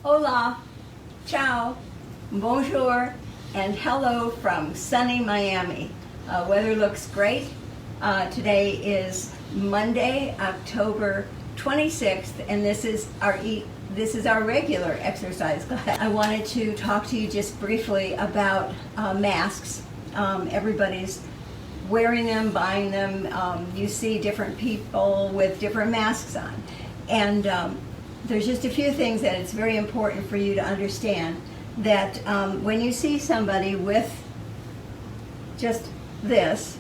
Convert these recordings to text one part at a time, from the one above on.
Hola, ciao, bonjour, and hello from sunny Miami. Weather looks great. Today is Monday, October 26th, and this is our regular exercise class. I wanted to talk to you just briefly about masks. Everybody's wearing them, buying them. You see different people with different masks on. And there's just a few things that it's very important for you to understand, that when you see somebody with just this,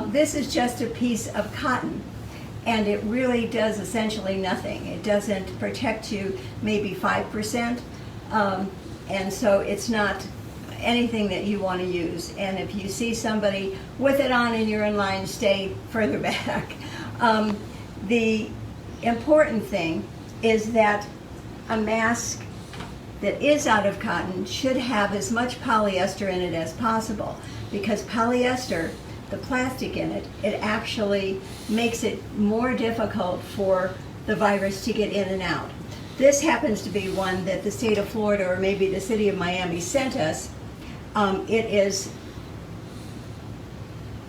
this is just a piece of cotton, and it really does essentially nothing. It doesn't protect you maybe 5%, and so it's not anything that you want to use. And if you see somebody with it on and you're in line, stay further back. The important thing is that a mask that is out of cotton should have as much polyester in it as possible, because polyester, the plastic in it, it actually makes it more difficult for the virus to get in and out. This happens to be one that the state of Florida, or maybe the city of Miami, sent us. It is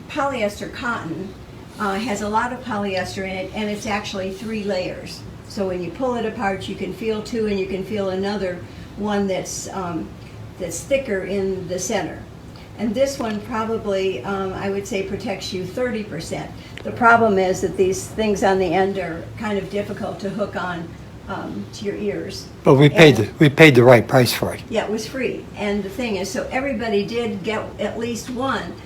polyester cotton. Has a lot of polyester in it, and it's actually 3 layers. So when you pull it apart, you can feel 2, and you can feel another one that's thicker in the center. And this one probably, I would say, protects you 30%. The problem is that these things on the end are kind of difficult to hook on to your ears. But we paid the right price for it. Yeah, it was free. And the thing is, so everybody did get at least one.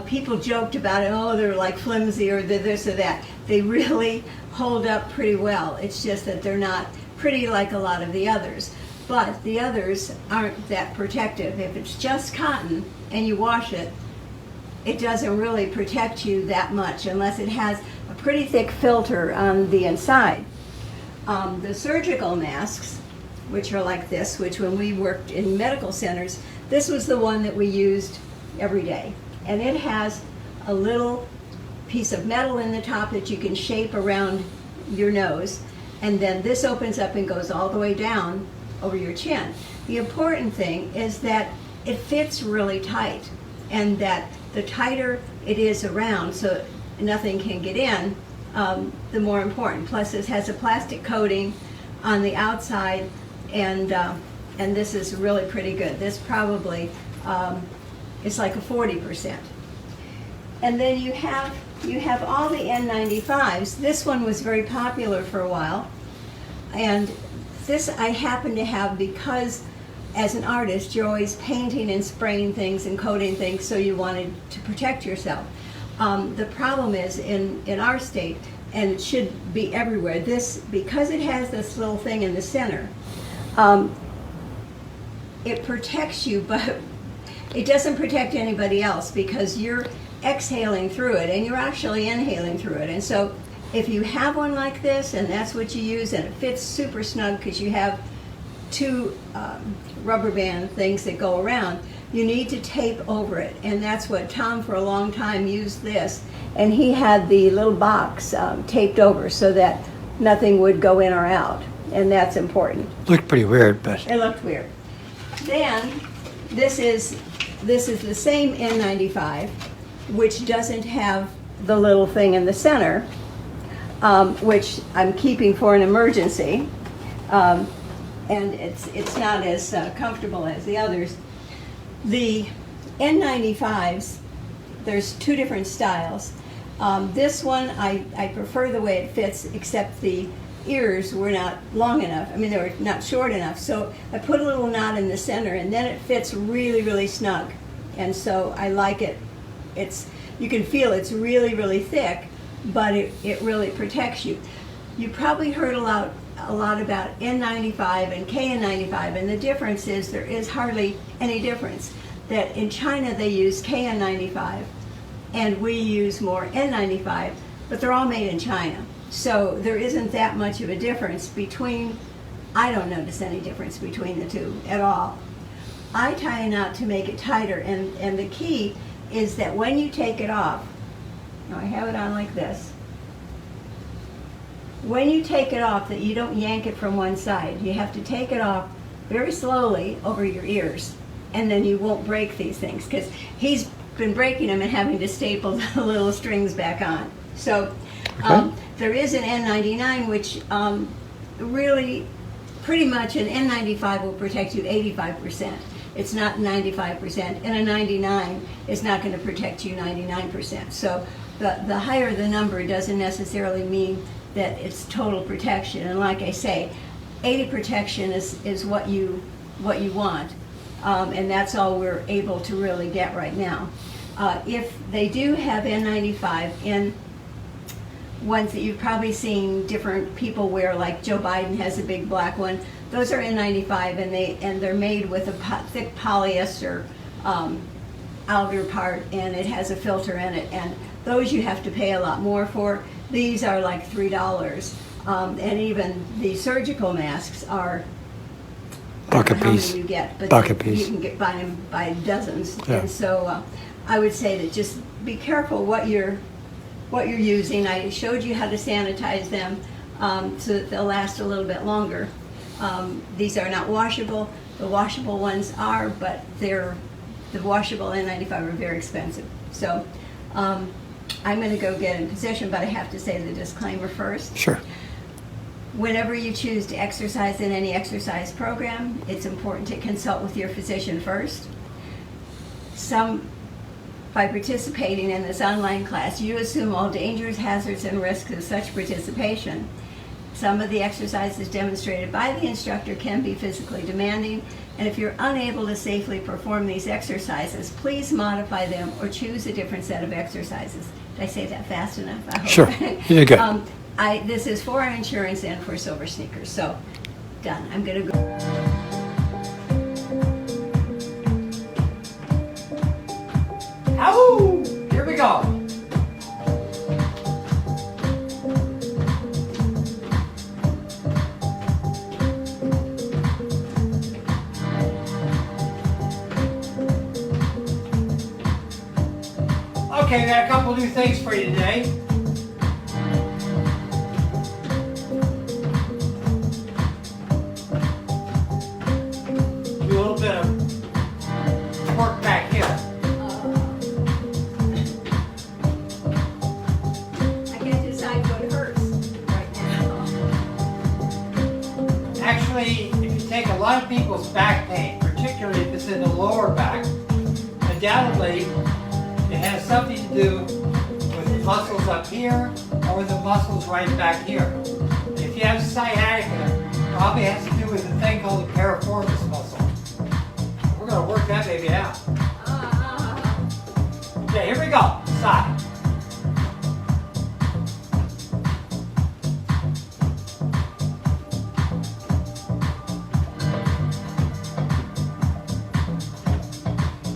People joked about it, oh, they're like flimsy or they're this or that. They really hold up pretty well. It's just that they're not pretty like a lot of the others. But the others aren't that protective. If it's just cotton and you wash it, it doesn't really protect you that much unless it has a pretty thick filter on the inside. The surgical masks, which are like this, which when we worked in medical centers, this was the one that we used every day. And it has a little piece of metal in the top that you can shape around your nose, and then this opens up and goes all the way down over your chin. The important thing is that it fits really tight, and that the tighter it is around so nothing can get in, the more important. Plus it has a plastic coating on the outside, and this is really pretty good. This probably it's like a 40%. And then you have all the N95s. This one was very popular for a while, and this I happen to have because as an artist you're always painting and spraying things and coating things, so you wanted to protect yourself. The problem is in our state, and it should be everywhere, this, because it has this little thing in the center, it protects you, but it doesn't protect anybody else, because you're exhaling through it and you're actually inhaling through it. And so if you have one like this and that's what you use, and it fits super snug because you have 2 rubber band things that go around, you need to tape over it. And that's what Tom for a long time used this, and he had the little box taped over so that nothing would go in or out, and that's important. Looked pretty weird, but It looked weird. Then this is the same N95, which doesn't have the little thing in the center, which I'm keeping for an emergency, and it's not as comfortable as the others. The N95s, there's 2 different styles. This one I prefer the way it fits, except the ears were not long enough. I mean, they were not short enough. So I put a little knot in the center, and then it fits really, really snug. And so I like it. You can feel it's really, really thick, but it really protects you. You probably heard a lot about N95 and KN95, and the difference is there is hardly any difference. That in China they use KN95, and we use more N95, but they're all made in China. So there isn't that much of a difference between, I don't notice any difference between the 2 at all. I tie a knot to make it tighter, and the key is that when you take it off, now I have it on like this, when you take it off, that you don't yank it from one side. You have to take it off very slowly over your ears, and then you won't break these things, because he's been breaking them and having to staple the little strings back on. So there is an N99, which really pretty much an N95 will protect you 85%. It's not 95%, and a 99 is not going to protect you 99%. So the higher the number doesn't necessarily mean that it's total protection. And like I say, 80 protection is what you want, and that's all we're able to really get right now. If they do have N95 in ones that you've probably seen different people wear, like Joe Biden has a big black one, those are N95, and they're made with a thick polyester outer part, and it has a filter in it, and those you have to pay a lot more for. These are like $3, and even the surgical masks are Buck a how many piece. you get, but Buck a you piece. can get buy them by dozens. Yeah. And so I would say that just be careful what you're using. I showed you how to sanitize them so that they'll last a little bit longer. These are not washable. The washable ones are, but the washable N95 are very expensive. So I'm going to go get in position, but I have to say the disclaimer first. Sure. Whenever you choose to exercise in any exercise program, it's important to consult with your physician first. By participating in this online class, you assume all dangers, hazards, and risks of such participation. Some of the exercises demonstrated by the instructor can be physically demanding, and if you're unable to safely perform these exercises, please modify them or choose a different set of exercises. Did I say that fast enough? I hope. Sure. You did good. This is for our insurance and for Silver Sneakers. So, done. I'm going to go. Ow! Here we go. Okay, we got a couple new things for you today. Do a little bit of work back here. I can't decide what hurts right now. Actually, if you take a lot of people's back pain, particularly if it's in the lower back, undoubtedly it has something to do with the muscles up here or the muscles right back here. If you have sciatica, it probably has to do with a thing called the piriformis muscle. We're going to work that baby out. Okay, here we go. Side.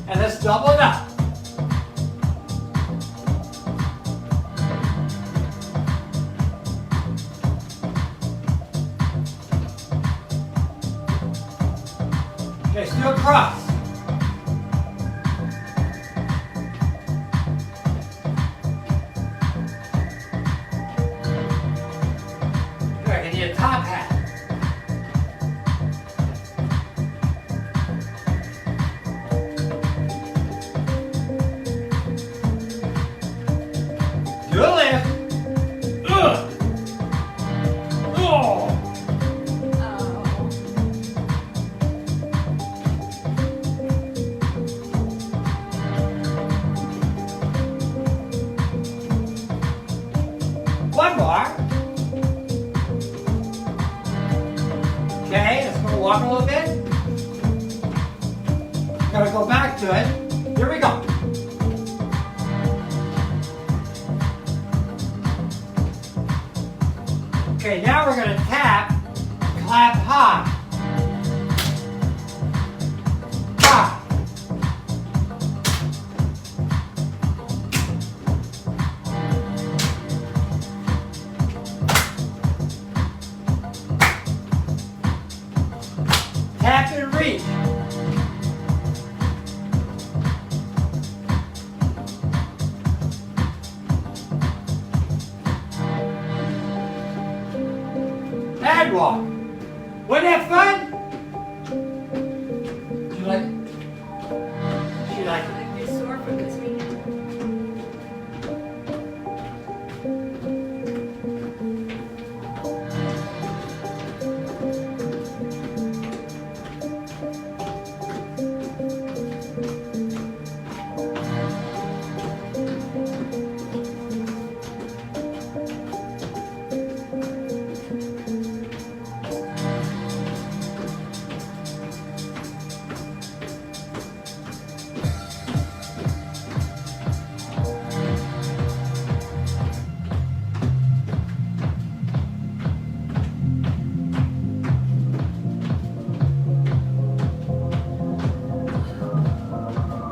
And let's double it up. Okay, let's do a cross. Good, I need a top hat. Do a lift. Ugh. Oh. One more. Okay, let's go walk a little bit. Gotta go back to it. Here we go. Okay, now we're gonna tap, clap high. High. Tap and reach. Wasn't that fun? Did you like it? She liked it. I've been sore from this weekend.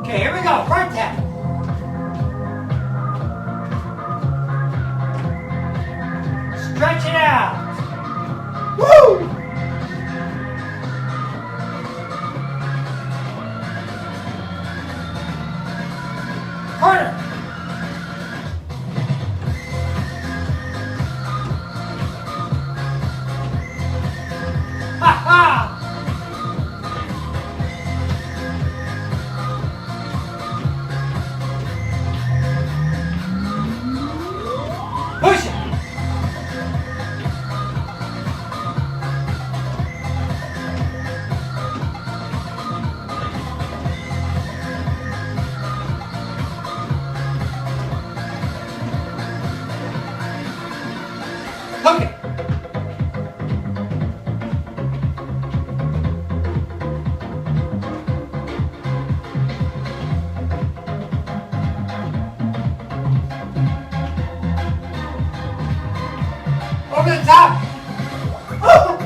Okay, here we go. Front tap. Stretch it out. Woo! Corner. Ha ha! Push it! Hook it! Over the top! Oh!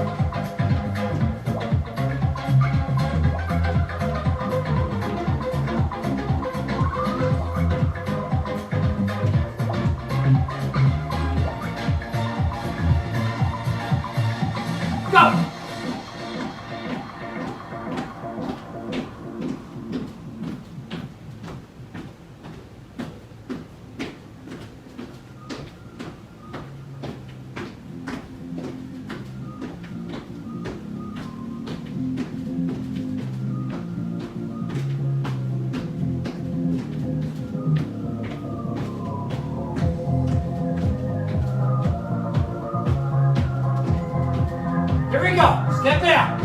Go! Here we go. Step it out.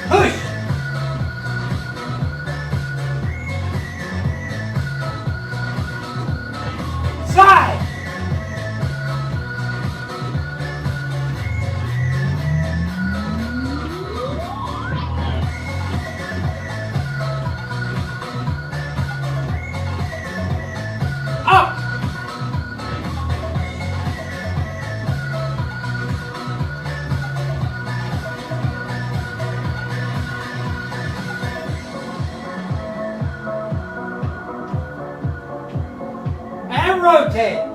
Push. Slide. Up. And rotate.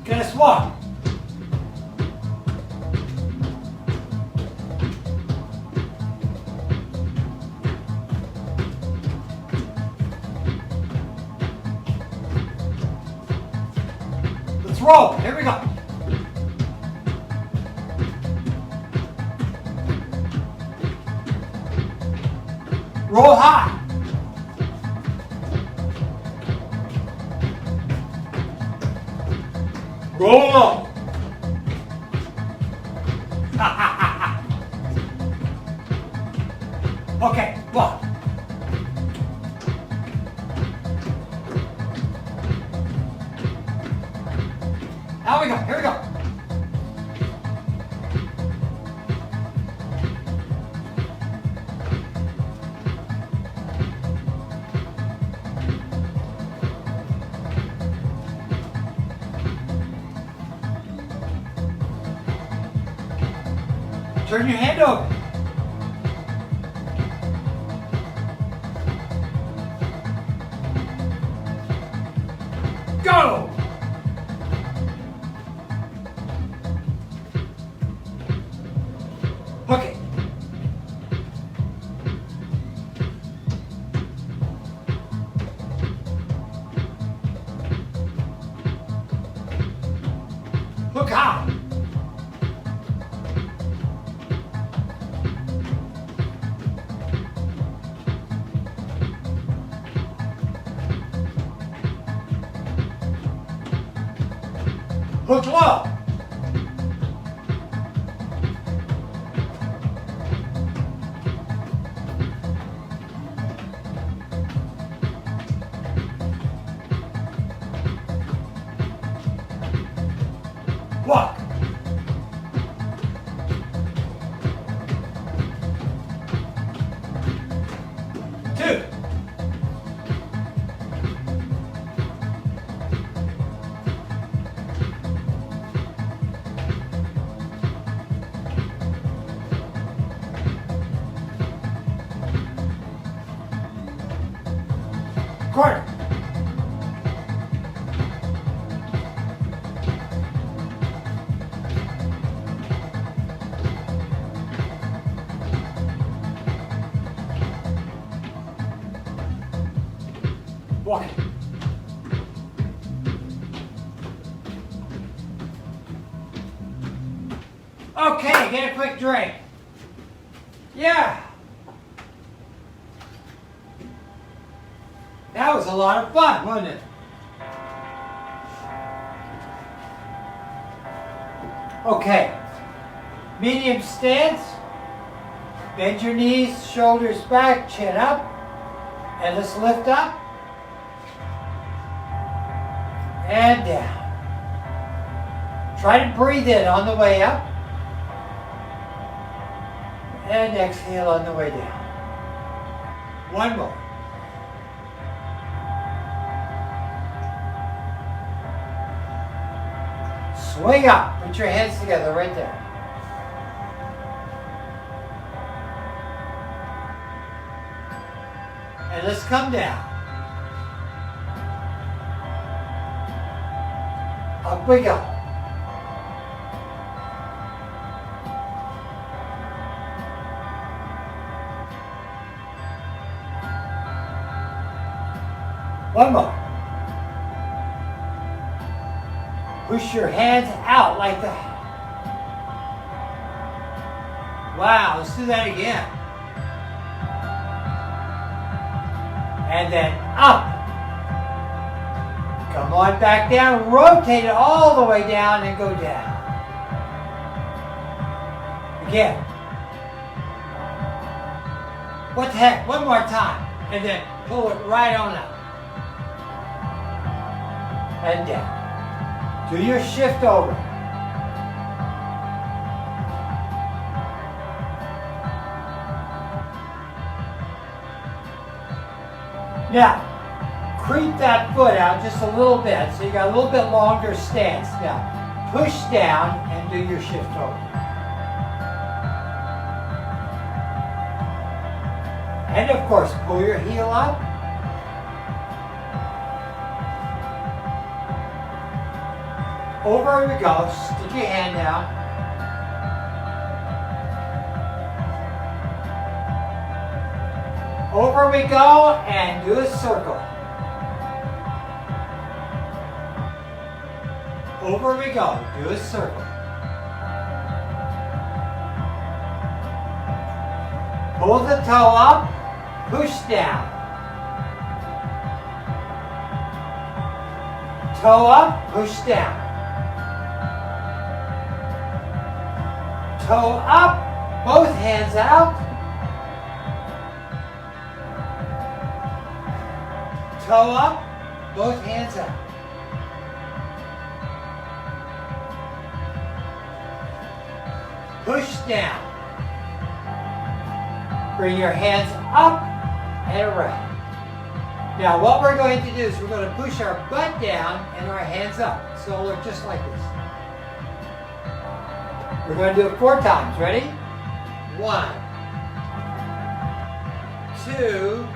Gonna swap. Let's roll. Here we go. Roll high. Roll low. Okay, well. Now we go. Here we go. Turn your head over. Hook low. Walk. Two. Quarter. Walk. Okay, get a quick drink. Yeah. That was a lot of fun, wasn't it? Okay. Medium stance. Bend your knees, shoulders back, chin up. And let's lift up. And down. Try to breathe in on the way up. And exhale on the way down. One more. Swing up. Put your hands together right there. And let's come down. Up we go. One more. Push your hands out like that. Wow, let's do that again. And then up. Come on back down, rotate it all the way down and go down. Again. What the heck, one more time. And then pull it right on up. And down. Do your shift over. Now, creep that foot out just a little bit so you got a little bit longer stance. Now, push down and do your shift over. And of course, pull your heel up. Over we go. Stick your hand down. Over we go and do a circle. Over we go. Do a circle. Pull the toe up. Push down. Toe up. Push down. Toe up, both hands out. Toe up, both hands out. Push down. Bring your hands up and around. Now what we're going to do is we're going to push our butt down and our hands up. So it'll look just like this. We're going to do it 4 times. Ready? 1, 2,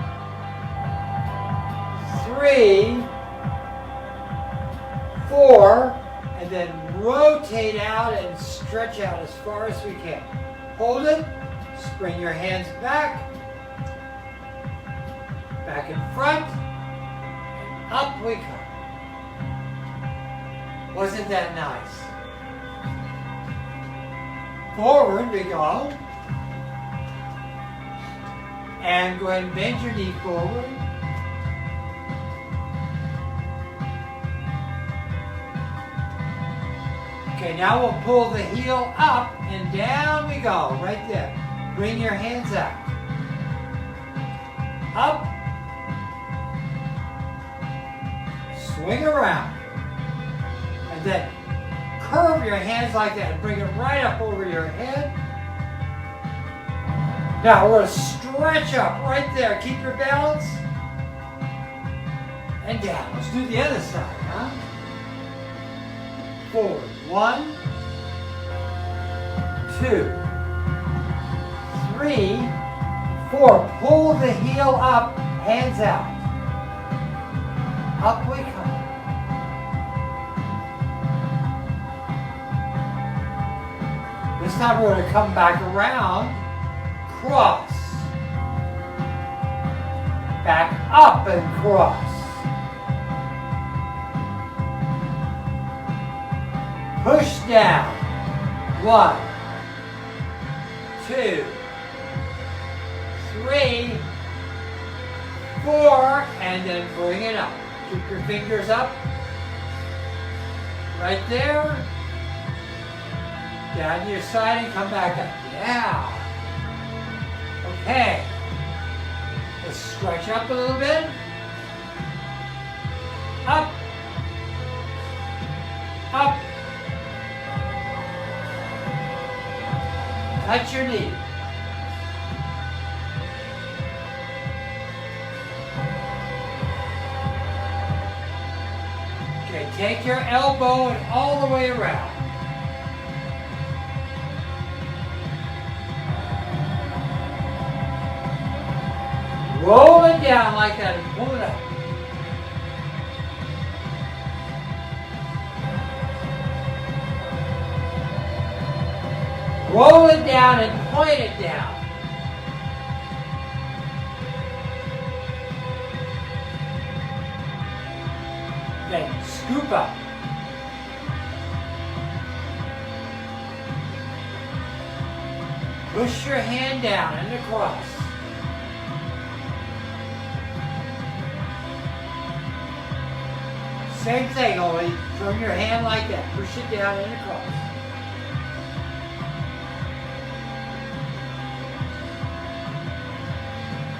3, 4, and then rotate out and stretch out as far as we can. Hold it, spring your hands back, back in front, and up we come. Wasn't that nice? Forward we go. And go ahead and bend your knee forward. Okay, now we'll pull the heel up and down we go, right there. Bring your hands out. Up. Swing around. And then curve your hands like that and bring it right up over your head. Now we're going to stretch up right there. Keep your balance. And down. Let's do the other side, huh? Forward. 1, 2, 3, 4. Pull the heel up, hands out. Up we come. This time we're going to come back around, cross. Back up and cross. Push down. 1, 2, 3, 4, and then bring it up. Keep your fingers up. Right there. Down to your side and come back up. Yeah. Okay. Let's stretch up a little bit. Up. Up. Touch your knee. Okay, take your elbow and all the way around. Roll it down like that and pull it up. Roll it down and point it down. Then scoop up. Push your hand down and across. Same thing, only turn your hand like that. Push it down and across.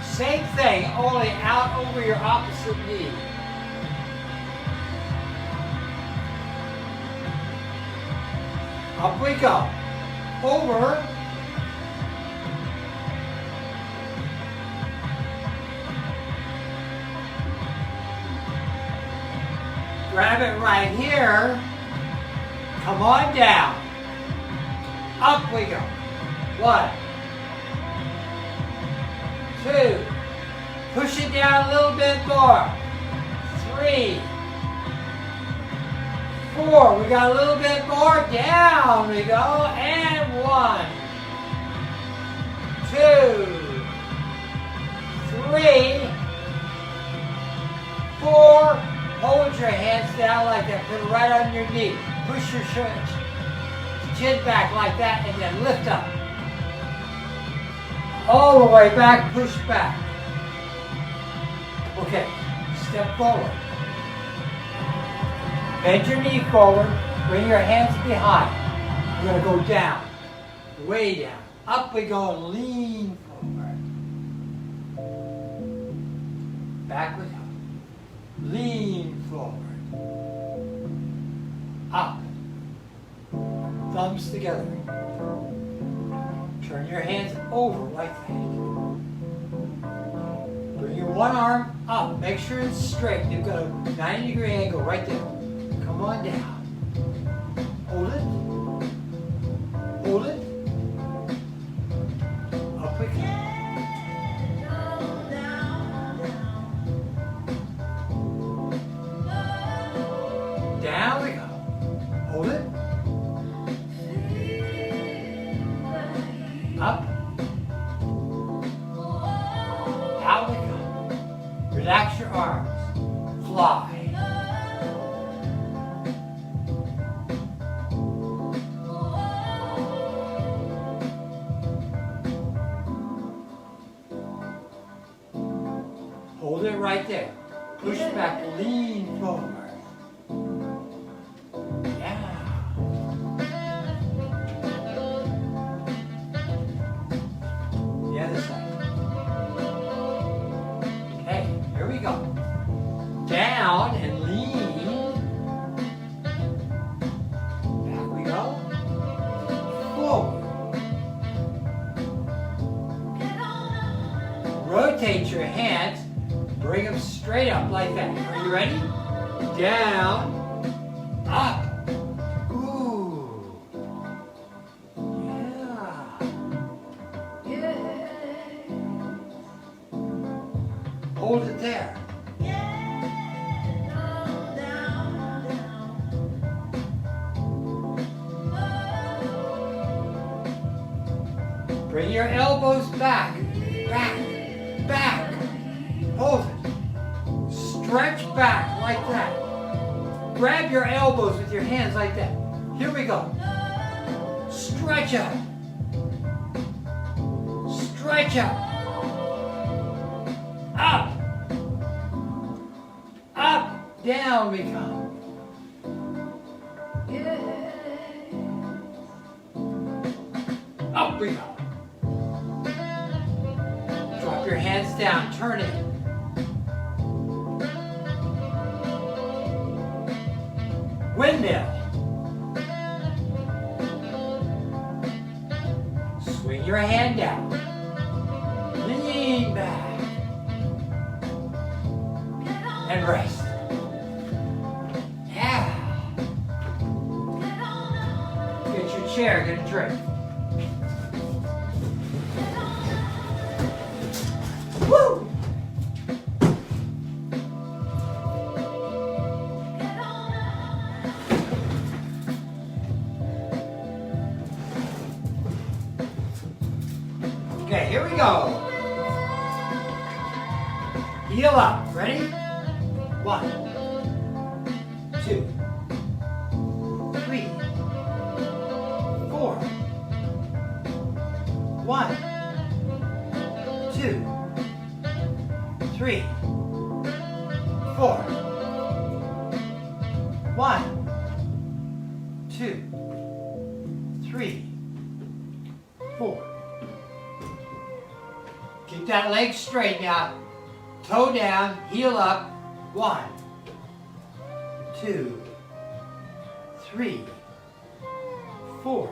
Same thing, only out over your opposite knee. Up we go. Over. Grab it right here. Come on down. Up we go. 1, 2. Push it down a little bit more. 3, 4. We got a little bit more. Down we go. And 1, 2, 3, 4. Hold your hands down like that. Put it right on your knee. Push your chin back like that and then lift up. All the way back, push back. Okay, step forward. Bend your knee forward. Bring your hands behind. We're going to go down. Way down. Up we go and lean forward. Back we go. Lean forward. Up. Thumbs together. Turn your hands over like that. Bring your one arm up. Make sure it's straight. You've got a 90-degree angle right there. Come on down. Hold it. Hold it. Up we go. Down we go. Hold it. Up. Out we go. Relax your arms. Fly. Hold it right there. Push back, lean forward. Yeah. Rotate your hands. Bring them straight up like that. Are you ready? Down. Up. Ooh. Yeah. Hold it there. Bring your elbows back, back, back. Hold it. Stretch back like that. Grab your elbows with your hands like that. Here we go. Stretch up. Stretch up. Up. Up. Down we come. Up we go. Drop your hands down. Turn it. Windmill. Swing your hand down. Lean back. And rest. Yeah. Get your chair, get a drink. Woo! Okay, here we go. Heel up. Ready? 1, 2, 3, 4. 1, 2, 3, 4. 1, 2, 3, 4. Keep that leg straight now. Toe down, heel up. 1, 2, 3, 4.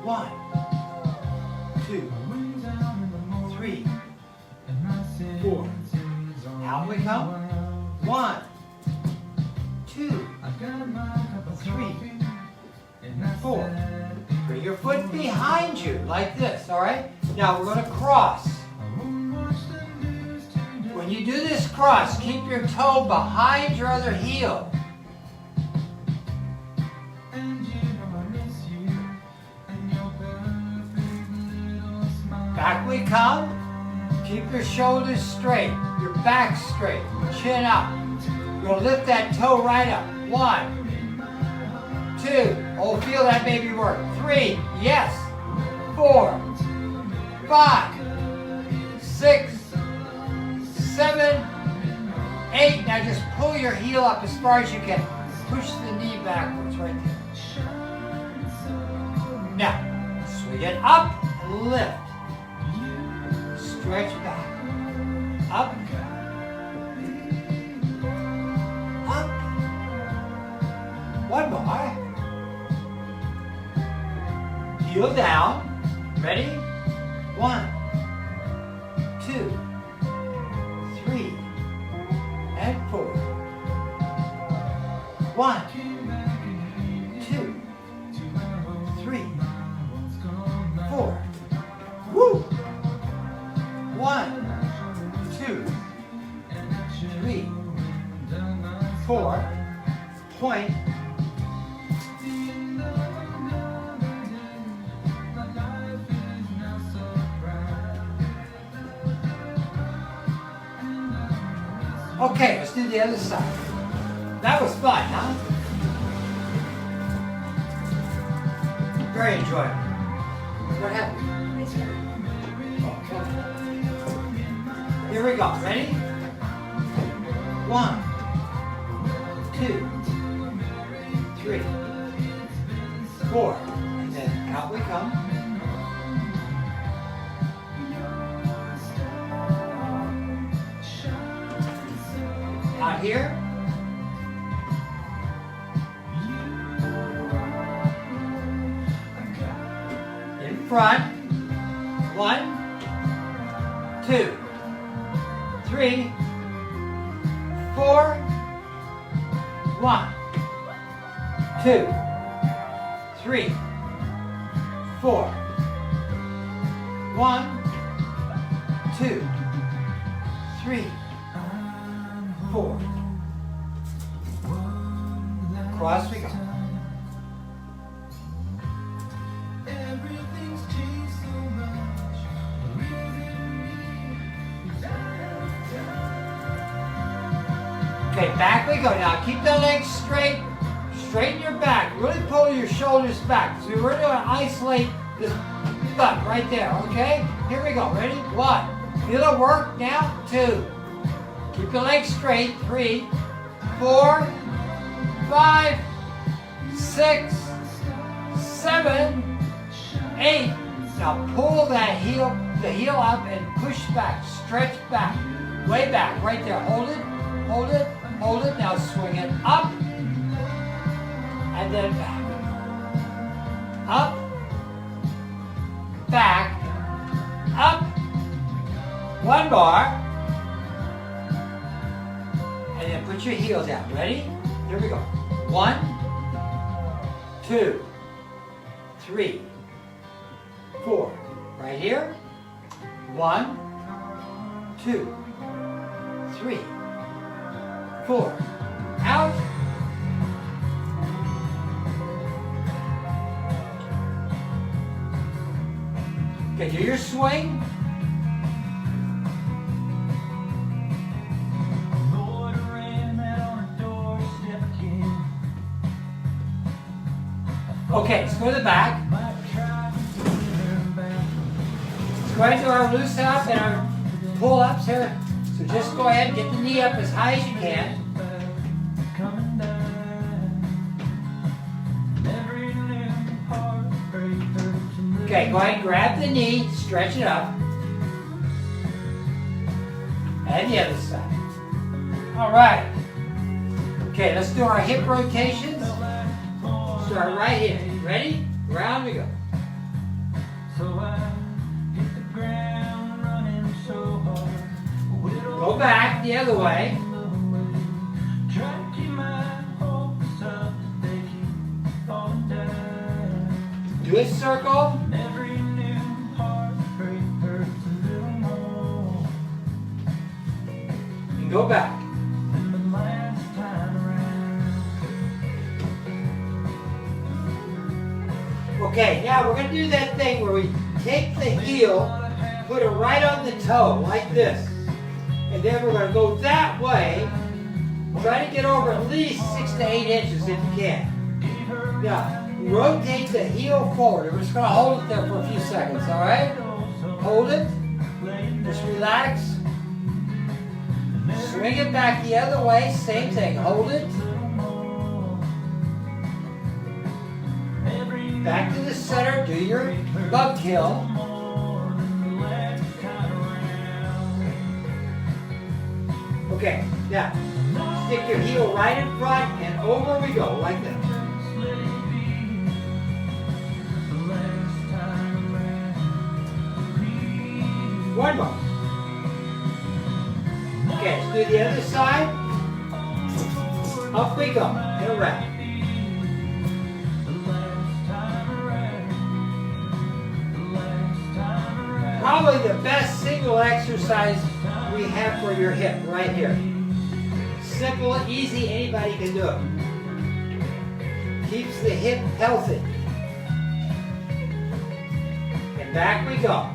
1, 2, 3, 4. Out we come. 1, 2, 3, 4. Bring your foot behind you like this, all right? Now we're going to cross. When you do this cross, keep your toe behind your other heel. Back we come. Keep your shoulders straight, your back straight, chin up. We'll lift that toe right up. 1, 2. Oh, feel that baby work. 3. Yes. 4, 5, 6, 7, 8. Now just pull your heel up as far as you can. Push the knee backwards right there. Now, swing it up and lift. Stretch back. Up. Up. One more. Heel down. Ready? 1, 2, 3, and 4. 1, 2, 3, 4. Woo! 1, 2, 3, 4. Point. Okay, let's do the other side. That was fun, huh? Very enjoyable. What happened? Okay. Here we go. Ready? 1, 2, 3, 4. And then out we come. Out here. In front. 1, 2, 3, 4. 1, 2, 3, 4. 1, 2, 3, 4. Cross we go. Okay, back we go. Now keep the legs straight. Straighten your back. Really pull your shoulders back. So we're going to isolate this butt right there, okay? Here we go. Ready? 1. Feel it work now? 2. Keep the legs straight. 3, 4, 5, 6, 7, 8. Now pull that heel, the heel up and push back. Stretch back. Way back. Right there. Hold it. Hold it. Hold it. Now swing it up. And then back. Up. Back. Up. One more. And then put your heels down. Ready? Here we go. 1, 2, 3, 4. Right here. 1, 2, 3, 4. Out. Okay, do your swing. Okay, let's go to the back. Let's go ahead and do our loose up and our pull-ups here. So just go ahead and get the knee up as high as you can. Okay, go ahead and grab the knee, stretch it up. And the other side. All right. Okay, let's do our hip rotations. Start right here. Ready? Round we go. Go back the other way. Do a circle. And go back. Okay, now we're going to do that thing where we take the heel, put it right on the toe, like this. And then we're going to go that way. Try to get over at least 6 to 8 inches if you can. Now, rotate the heel forward. We're just going to hold it there for a few seconds, all right? Hold it. Just relax. Swing it back the other way. Same thing. Hold it. Back to the center. Do your bug kill. Okay, now stick your heel right in front and over we go, like that. One more. Okay, let's do the other side. Up we go, and around. Probably the best single exercise we have for your hip, right here. Simple, easy, anybody can do it. Keeps the hip healthy. And back we go.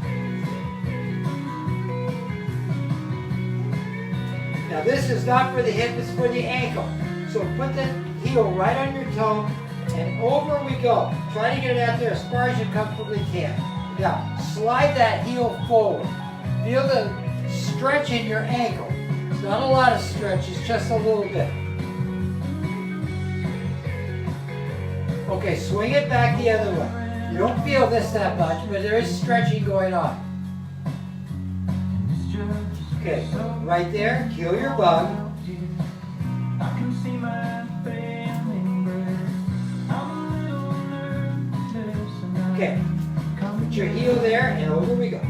Now this is not for the hip, it's for the ankle. So put the heel right on your toe and over we go. Try to get it out there as far as you comfortably can. Now, slide that heel forward. Feel the stretch in your ankle. It's not a lot of stretch, it's just a little bit. Okay, swing it back the other way. You don't feel this that much, but there is stretching going on. Okay, right there, kill your bug. Okay, put your heel there and over we go.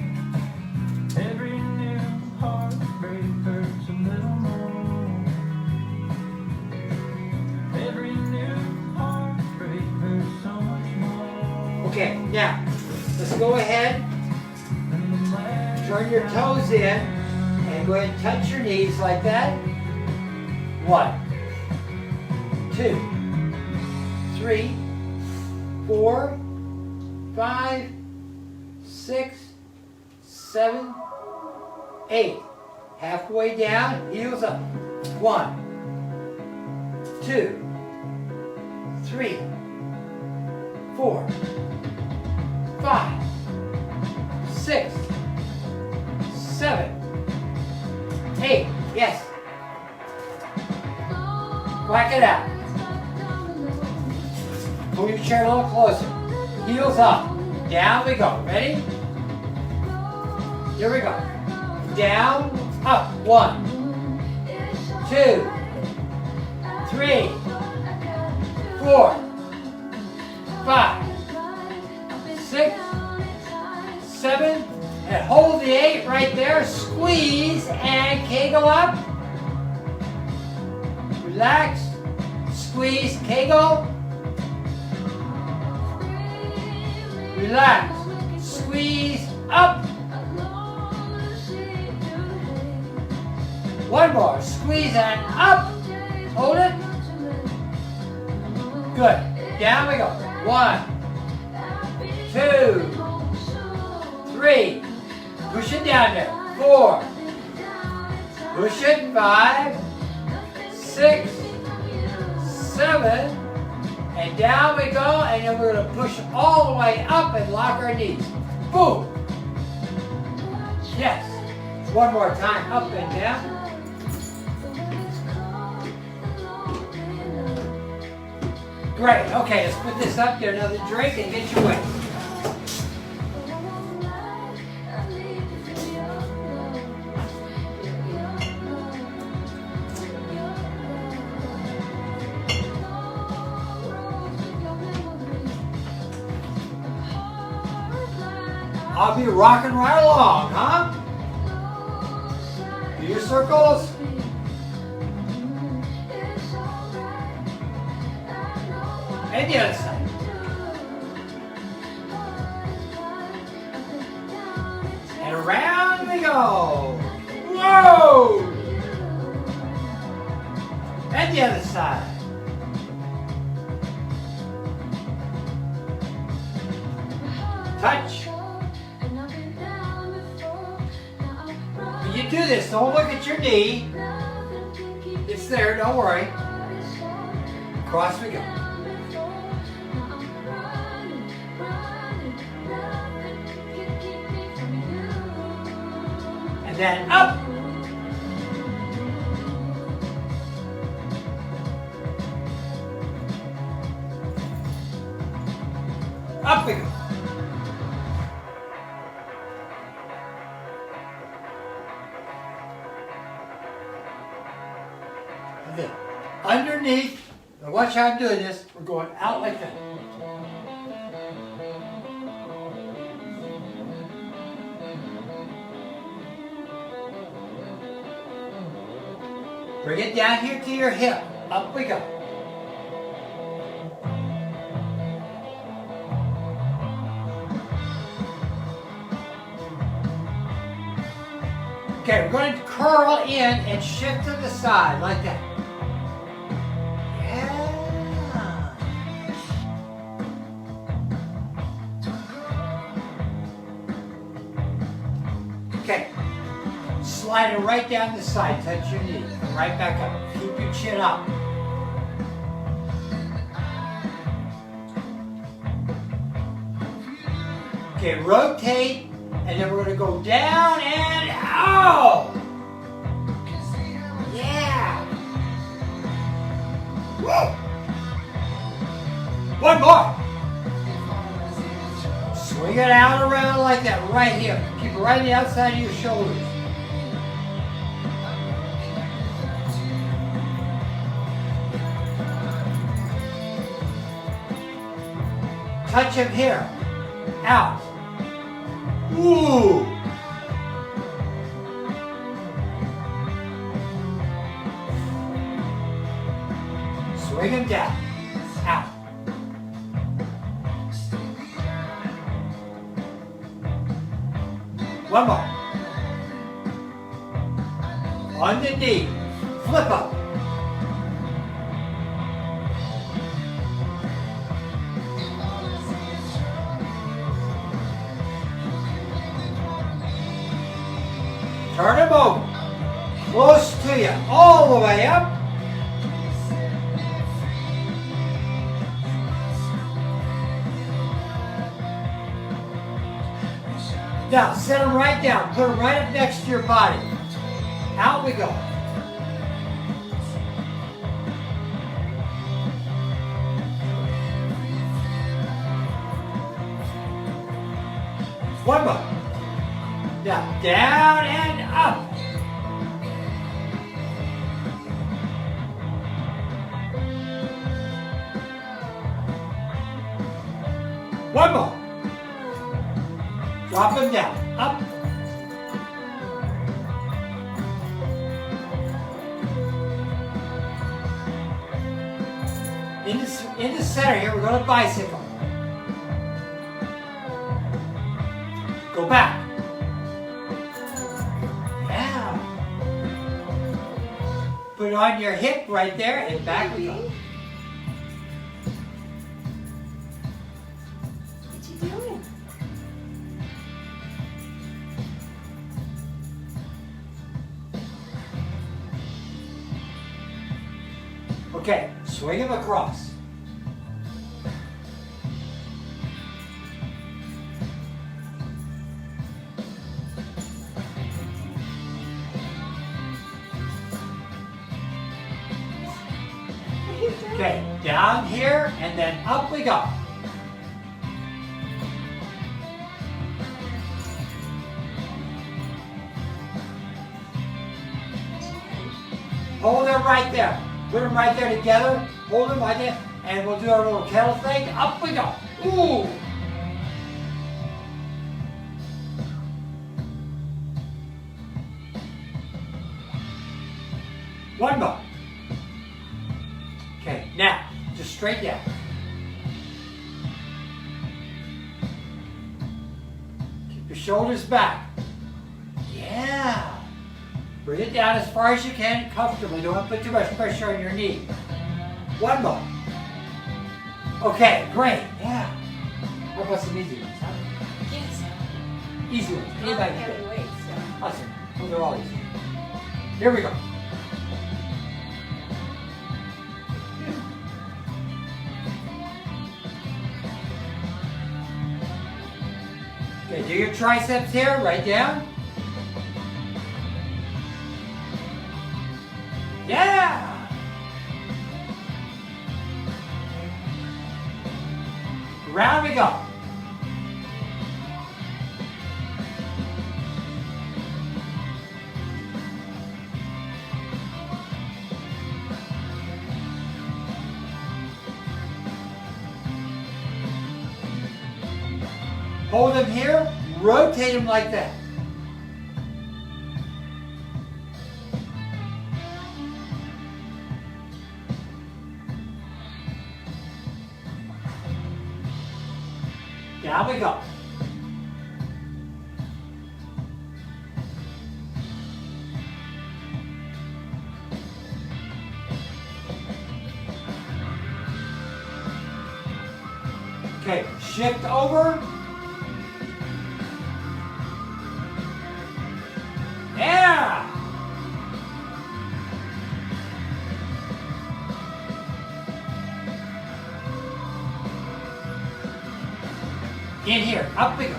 Turn your toes in and go ahead and touch your knees like that. 1, 2, 3, 4, 5, 6, 7, 8. Halfway down, heels up. 1, 2, 3, 4, 5, 6, 7, 8. Yes. Whack it out. Pull your chair a little closer. Heels up. Down we go. Ready? Here we go. Down, up. 1, 2, 3, 4, 5, 6, 7, and hold the 8 right there. Squeeze and kegel up. Relax. Squeeze, kegel. Relax. Squeeze up. One more. Squeeze and up. Hold it. Good. Down we go. 1, 2, 3. Push it down there. 4. Push it. 5, 6, 7. And down we go. And then we're going to push all the way up and lock our knees. Boom. Yes. One more time. Up and down. Great. Okay, let's put this up, get another drink, and get your way. I'll be rocking right along, huh? Do your circles. And the other side. And around we go. Whoa! And the other side. Touch. When you do this, don't look at your knee. It's there, don't worry. Across we go. And then up. Up we go. And then underneath, now watch how I'm doing this, we're going out like that. Bring it down here to your hip. Up we go. Okay, we're going to curl in and shift to the side like that. Yeah. Okay. Slide it right down the side, touch your knee. Come right back up. Keep your chin up. Okay, rotate, and then we're going to go down and out. Yeah. Woo. One more. Swing it out around like that right here. Keep it right on the outside of your shoulders. Touch him here. Out. Ooh. Swing him down. Out. One more. On the knee. Flip up. Turn them over. Close to you. All the way up. Now, set them right down. Put them right up next to your body. Out we go. One more. Now, down and up. One more. Drop them down. Up. In the center here, we're going to bicycle. Go back. Yeah. Put it on your hip right there and back we go. What you doing? Okay, swing them across. Okay, down here and then up we go. Hold them right there. Put them right there together. Hold them right there. And we'll do our little kettle thing. Up we go. Ooh. One more. Okay, now, just straight down. Keep your shoulders back. Yeah. Bring it down as far as you can, comfortably. Don't want to put too much pressure on your knee. One more. Okay, great. Yeah. How about some easy ones, huh? Yes. Easy ones. Anybody can do it. Heavyweight, so. Awesome. Those are all easy. Here we go. Okay, do your triceps here, right down. Yeah! Round we go. Hold them here, rotate them like that. Down we go. Okay, shift over. Yeah! In here, up we go.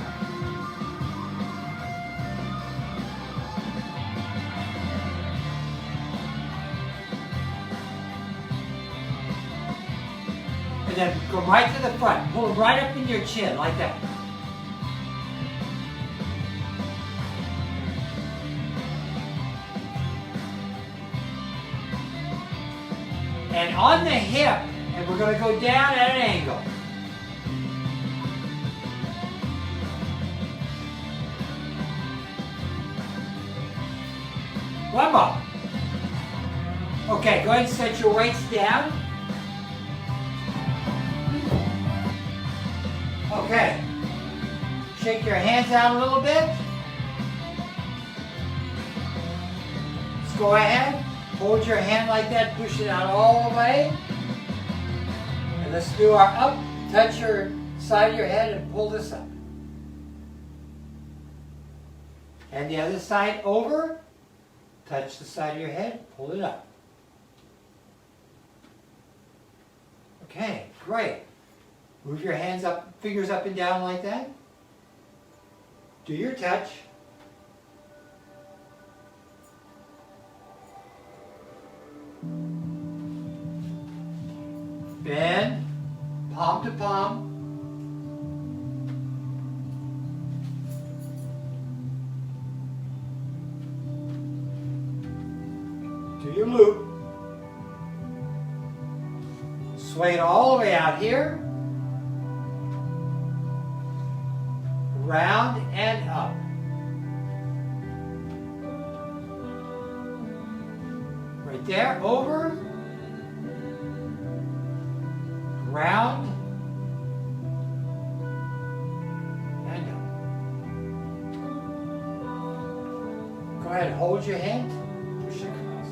And then go right to the front. Pull it right up in your chin, like that. And on the hip, and we're going to go down at an angle. One more. Okay, go ahead and set your weights down. Okay. Shake your hands out a little bit. go ahead, hold your hand like that, push it out all the way. And let's do our up. Touch your side of your head and pull this up. And the other side over. Touch the side of your head, pull it up. Okay, great. Move your hands up, fingers up and down like that. Do your touch. Bend, palm to palm. Do your loop. Sway it all the way out here. Round and up. Right there, over. Round and up. Go ahead, hold your hand. Push it across.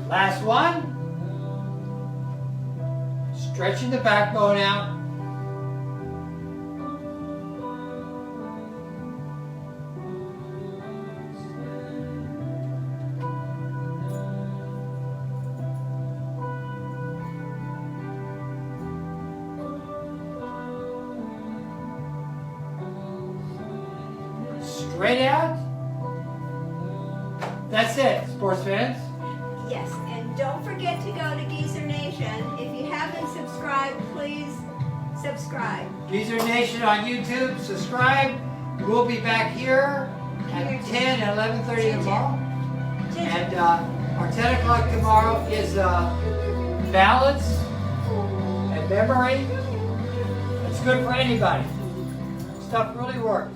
Last one. Stretching the backbone out. Straight out. That's it, sports fans. Yes, and don't forget to go to Geezer Nation. If you haven't subscribed, please subscribe. Geezer Nation on YouTube, subscribe. We'll be back here at 10 and 11:30 tomorrow. And our 10 o'clock tomorrow is balance and memory. It's good for anybody. Stuff really works.